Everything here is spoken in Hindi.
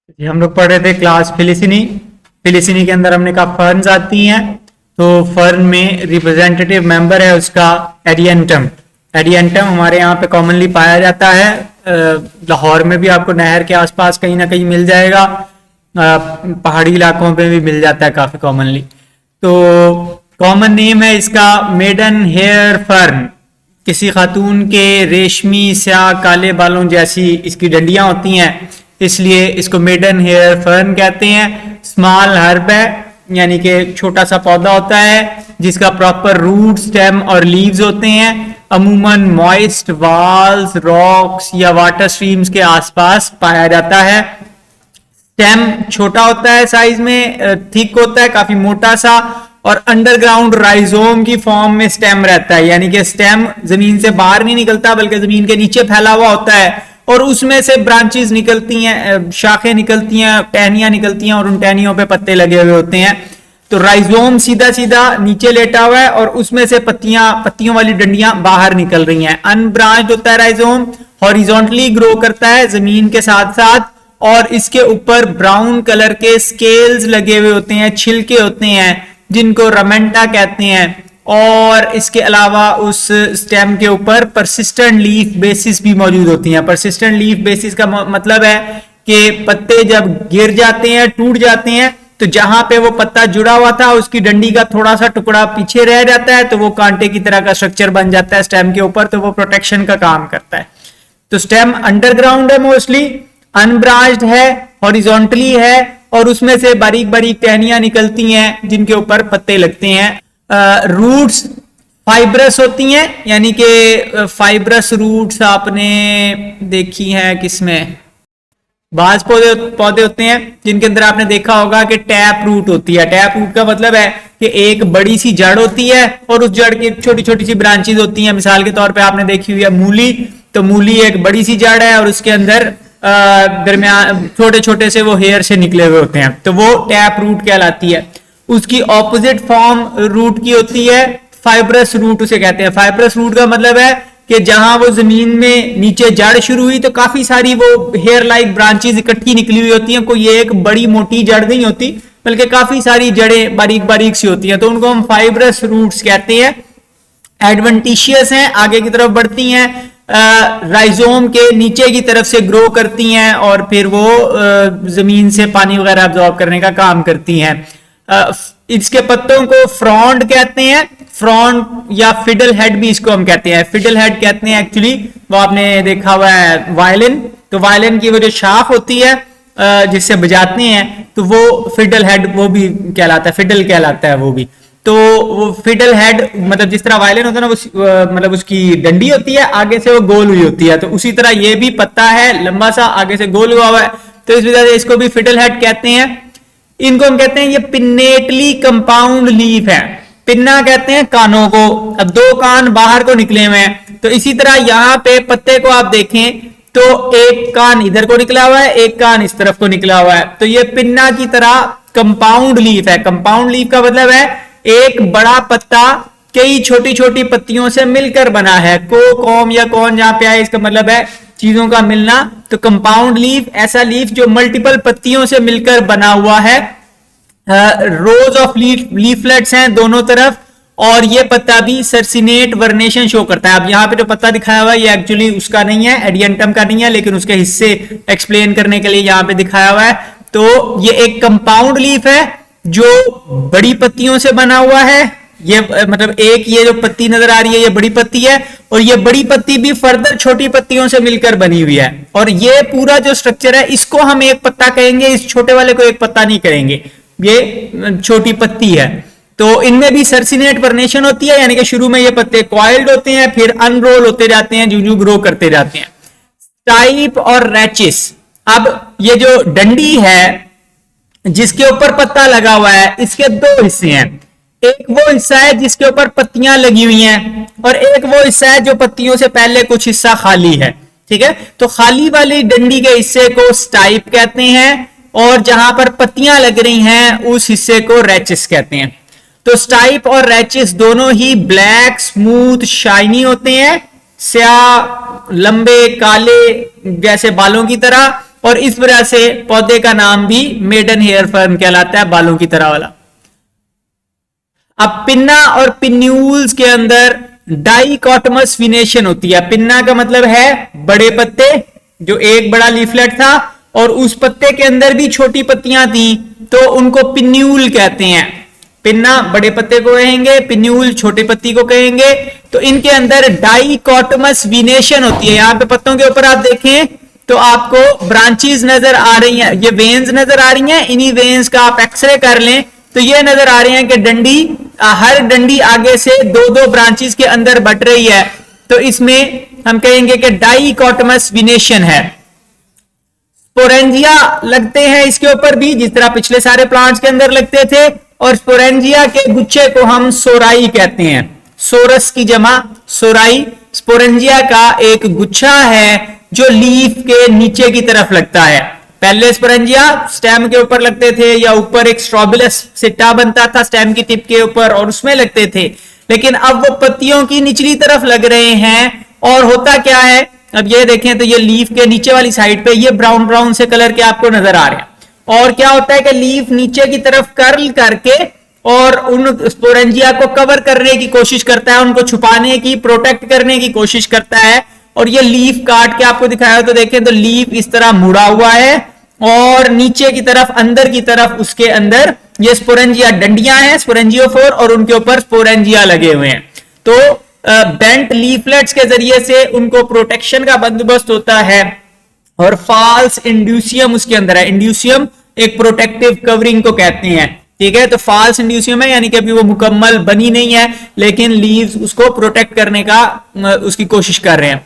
जी, हम लोग पढ़ रहे थे क्लास फिलिसिनी। फिलिसिनी के अंदर हमने कहा फर्न्स आती हैं। तो फर्न में रिप्रेजेंटेटिव मेंबर है उसका एडियंटम। एडियंटम हमारे यहाँ पे कॉमनली पाया जाता है। लाहौर में भी आपको नहर के आसपास कहीं ना कहीं मिल जाएगा। पहाड़ी इलाकों पे भी मिल जाता है काफी कॉमनली। तो कॉमन नेम है इसका मेडन हेयर फर्न। किसी खातून के रेशमी स्याह काले बालों जैसी इसकी डंडियां होती हैं, इसलिए इसको मेडन हेयर फर्न कहते हैं। स्मॉल हर्ब है, यानी कि छोटा सा पौधा होता है जिसका प्रॉपर रूट स्टेम और लीव्स होते हैं। अमूमन मॉइस्ट वॉल्स रॉक्स या वाटर स्ट्रीम्स के आसपास पाया जाता है। स्टेम छोटा होता है, साइज में थिक होता है, काफी मोटा सा, और अंडरग्राउंड राइजोम की फॉर्म में स्टेम रहता है, यानी कि स्टेम जमीन से बाहर नहीं निकलता बल्कि जमीन के नीचे फैला हुआ होता है और उसमें से ब्रांचेस निकलती हैं, शाखें निकलती हैं, टहनियां निकलती हैं और उन टहनियों पे पत्ते लगे हुए होते हैं। तो राइजोम सीधा सीधा नीचे लेटा हुआ है और उसमें से पत्तियों वाली डंडियां बाहर निकल रही हैं। अनब्रांच्ड होता है राइजोम, हॉरिजॉन्टली ग्रो करता है जमीन के साथ साथ, और इसके ऊपर ब्राउन कलर के स्केल्स लगे हुए होते हैं, छिलके होते हैं जिनको रमेंटा कहते हैं। और इसके अलावा उस स्टेम के ऊपर परसिस्टेंट लीफ बेसिस भी मौजूद होती हैं। परसिस्टेंट लीफ बेसिस का मतलब है कि पत्ते जब गिर जाते हैं, टूट जाते हैं, तो जहां पे वो पत्ता जुड़ा हुआ था उसकी डंडी का थोड़ा सा टुकड़ा पीछे रह जाता है, तो वो कांटे की तरह का स्ट्रक्चर बन जाता है स्टेम के ऊपर, तो वो प्रोटेक्शन का काम करता है। तो स्टेम अंडरग्राउंड है, मोस्टली अनब्रांच्ड है, हॉरिजॉन्टली है, और उसमें से बारीक बारीक टहनियां निकलती हैं जिनके ऊपर पत्ते लगते हैं। रूट्स फाइब्रस होती हैं, यानी कि फाइब्रस रूट्स आपने देखी हैं किसमें, बाज पौधे होते हैं जिनके अंदर आपने देखा होगा कि टैप रूट होती है। टैप रूट का मतलब है कि एक बड़ी सी जड़ होती है और उस जड़ की छोटी छोटी सी ब्रांचेस होती हैं। मिसाल के तौर पे आपने देखी हुई है मूली, तो मूली एक बड़ी सी जड़ है और उसके अंदर दरमियान छोटे छोटे से वो हेयर से निकले हुए होते हैं, तो वो टैप रूट कहलाती है। उसकी ऑपोजिट फॉर्म रूट की होती है, फाइब्रस रूट उसे कहते हैं। फाइब्रस रूट का मतलब है कि जहां वो जमीन में नीचे जड़ शुरू हुई तो काफी सारी वो हेयर लाइक ब्रांचेस इकट्ठी निकली हुई होती हैं। कोई एक बड़ी मोटी जड़ नहीं होती बल्कि काफी सारी जड़ें बारीक बारीक सी होती हैं, तो उनको हम फाइब्रस रूट्स कहते हैं। एडवेंटिशियस हैं, आगे की तरफ बढ़ती हैं, राइजोम के नीचे की तरफ से ग्रो करती हैं और फिर वो जमीन से पानी वगैरह अब्जॉर्ब करने का काम करती हैं। इसके पत्तों को फ्रॉन्ड कहते हैं, फ्रॉन्ड या फिडल हेड भी इसको हम कहते हैं। फिडल हेड कहते हैं एक्चुअली, वो आपने देखा हुआ है वायलिन, तो वायलिन की वो जो शाख होती है जिससे बजाते हैं, तो वो फिडल हेड वो भी कहलाता है, फिडल कहलाता है वो भी। तो वो फिडल हेड मतलब जिस तरह वायलिन होता है ना, वो मतलब उसकी डंडी होती है, आगे से वो गोल हुई होती है, तो उसी तरह ये भी पत्ता है लंबा सा, आगे से गोल हुआ है, तो इस वजह से इसको भी फिडल हेड कहते हैं। इनको हम कहते हैं ये पिन्नेटली कंपाउंड लीफ है। पिन्ना कहते हैं कानों को, अब दो कान बाहर को निकले हुए हैं, तो इसी तरह यहाँ पे पत्ते को आप देखें तो एक कान इधर को निकला हुआ है, एक कान इस तरफ को निकला हुआ है, तो ये पिन्ना की तरह कंपाउंड लीफ है। कंपाउंड लीफ का मतलब है एक बड़ा पत्ता कई छोटी छोटी पत्तियों से मिलकर बना है। कॉम या कौन जहां पे आए इसका मतलब है चीजों का मिलना, तो कंपाउंड लीफ ऐसा लीफ जो मल्टीपल पत्तियों से मिलकर बना हुआ है। रोज ऑफ लीफलेट्स हैं दोनों तरफ, और ये पत्ता भी सर्सिनेट वर्नेशन शो करता है। अब यहाँ पे जो पत्ता दिखाया हुआ है ये एक्चुअली उसका नहीं है, एडियंटम का नहीं है, लेकिन उसके हिस्से एक्सप्लेन करने के लिए यहाँ पे दिखाया हुआ है। तो ये एक कंपाउंड लीफ है जो बड़ी पत्तियों से बना हुआ है। ये मतलब एक ये जो पत्ती नजर आ रही है ये बड़ी पत्ती है, और ये बड़ी पत्ती भी फर्दर छोटी पत्तियों से मिलकर बनी हुई है, और ये पूरा जो स्ट्रक्चर है इसको हम एक पत्ता कहेंगे, इस छोटे वाले को एक पत्ता नहीं कहेंगे, ये छोटी पत्ती है। तो इनमें भी सर्सिनेट वर्नेशन होती है, यानी कि शुरू में ये पत्ते कॉइल्ड होते हैं, फिर अनरोल होते जाते हैं, जो ग्रो करते जाते हैं। स्टाइप और रैचिस, अब ये जो डंडी है जिसके ऊपर पत्ता लगा हुआ है, इसके दो हिस्से हैं। एक वो हिस्सा है जिसके ऊपर पत्तियां लगी हुई हैं, और एक वो हिस्सा है जो पत्तियों से पहले कुछ हिस्सा खाली है, ठीक है। तो खाली वाली डंडी के हिस्से को स्टाइप कहते हैं, और जहां पर पत्तियां लग रही हैं उस हिस्से को रैचिस कहते हैं। तो स्टाइप और रैचिस दोनों ही ब्लैक स्मूथ शाइनी होते हैं, स्याह लंबे काले जैसे बालों की तरह, और इस वजह से पौधे का नाम भी मेडन हेयर फर्न कहलाता है, बालों की तरह वाला। अब पिन्ना और पिन्यूल्स के अंदर डाइकोटमस विनेशन होती है। पिन्ना का मतलब है बड़े पत्ते, जो एक बड़ा लीफलेट था और उस पत्ते के अंदर भी छोटी पत्तियां थी, तो उनको पिन्यूल कहते हैं। पिन्ना बड़े पत्ते को कहेंगे, पिन्यूल छोटी पत्ती को कहेंगे। तो इनके अंदर डाइकोटमस विनेशन होती है। यहां पे पत्तों के ऊपर आप देखें तो आपको ब्रांचेस नजर आ रही हैं, ये वेन्स नजर आ रही हैं। इन्हीं वेन्स का आप एक्सरे कर लें तो ये नजर आ रही है कि डंडी, हर डंडी आगे से दो दो ब्रांचेस के अंदर बट रही है। तो इसमें हम कहेंगे कि डाइकोटमस विनेशन है। स्पोरेंजिया लगते हैं इसके ऊपर भी, जिस तरह पिछले सारे प्लांट्स के अंदर लगते थे। और स्पोरेंजिया के गुच्छे को हम सोराई कहते हैं। सोरस की जमा सोराई। स्पोरेंजिया का एक गुच्छा है जो लीफ के नीचे की तरफ लगता है। पहले स्पोरेंजिया स्टेम के ऊपर लगते थे, या ऊपर एक स्ट्रोबिलस सिट्टा बनता था स्टेम की टिप के ऊपर और उसमें लगते थे। लेकिन अब वो पत्तियों की निचली तरफ लग रहे हैं। और होता क्या है, अब ये देखें तो ये लीफ के नीचे वाली साइड पे ये ब्राउन ब्राउन से कलर के आपको नजर आ रहे हैं। और क्या होता है कि लीफ नीचे की तरफ कर्ल करके और उन स्पोरेंजिया को कवर करने की कोशिश करता है, उनको छुपाने की, प्रोटेक्ट करने की कोशिश करता है। और ये लीफ काट के आपको दिखाया तो देखें तो लीफ इस तरह मुड़ा हुआ है और नीचे की तरफ, अंदर की तरफ उसके अंदर ये स्पोरेंजिया डंडियां हैं, स्पोरेंजियोफोर, और उनके ऊपर स्पोरेंजिया लगे हुए हैं। तो बेंट लीफलेट्स के जरिए से उनको प्रोटेक्शन का बंदोबस्त होता है। और फॉल्स इंड्यूसियम उसके अंदर है। इंड्यूसियम एक प्रोटेक्टिव कवरिंग को कहते हैं, ठीक है। तो फॉल्स इंड्यूसियम है, यानी कि अभी वो मुकम्मल बनी नहीं है, लेकिन लीव्स उसको प्रोटेक्ट करने का उसकी कोशिश कर रहे हैं।